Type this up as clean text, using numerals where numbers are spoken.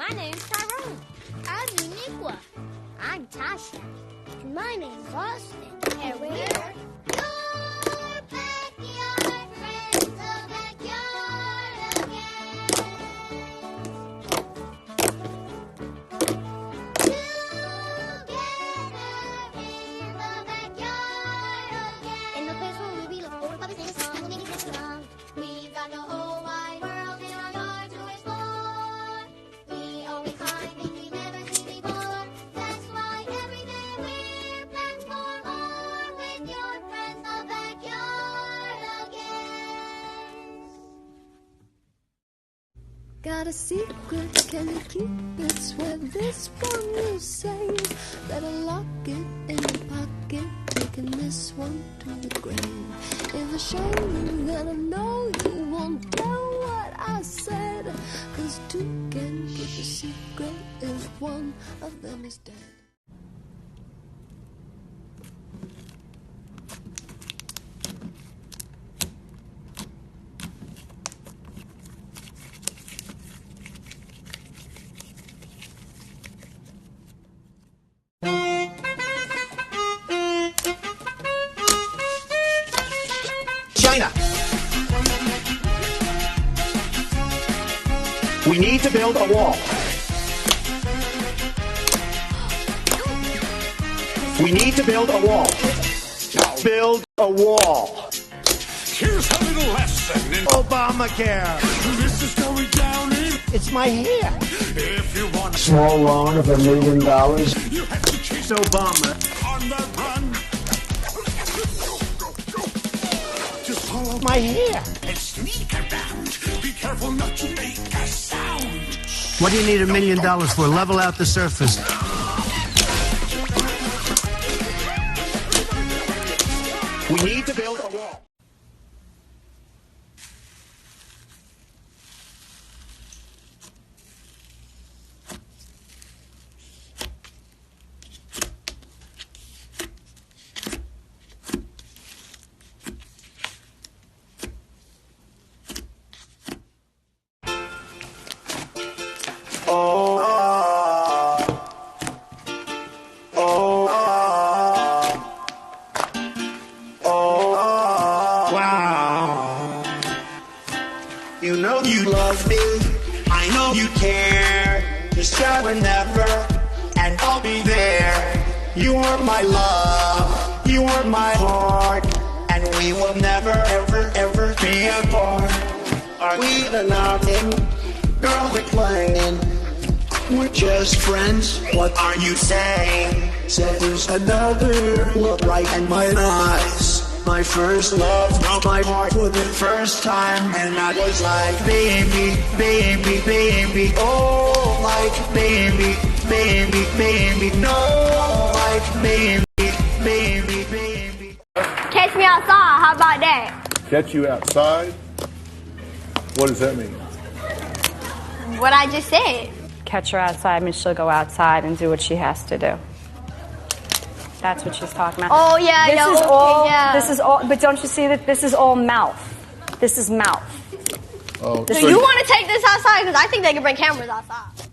My name's Tyrone. I'm Uniqua. I'm Tasha. And my name's Austin. And we're your backyard friends, the backyard again. Together in the backyard again. In the place where we look forward to sing a song and make it this long. We've got the whole wide world in our yard to explore. We always find things we've never seen before. That's why every day we're back for more with your friends, the backyard again. Got a secret, can you keep it? Swear this one you save. Better lock it in your pocket, taking this one to the grave. If I show you, then I know you won't tell what I said. 'Cause two can keep a secret if one of them is dead. China. We need to build a wall. We need to build a wall. Build a wall. Here's a little lesson in Obamacare. this is going down in. It's my hair. If you want a Small loan of $1 million. you have to chase Obama. on the run. Just follow My hair. and sneak around. Be careful not to make a sound. What do you need $1 million for? Level out the surface. We need to build a wall. Wow. You know you love me. I know you care. Just try whenever, and I'll be there. You are my love. You are my heart. And we will never, ever, ever be apart. Are we nothing? Girl, we're playing. We're just friends. What are you saying? Said there's another look right in my eyes. My first love broke my heart for the first time, and I was like, baby, baby, baby, oh, like baby, baby, baby, no, like baby, baby, baby. Catch me outside. How about that? Catch you outside? What does that mean? What I just said. Catch her outside means she'll go outside and do what she has to do. That's what she's talking about. Oh yeah, This no, is okay, all. yeah. This is all. But don't you see that this is all mouth? This is mouth. Oh, So you want to take this outside? Because I think they can bring cameras outside.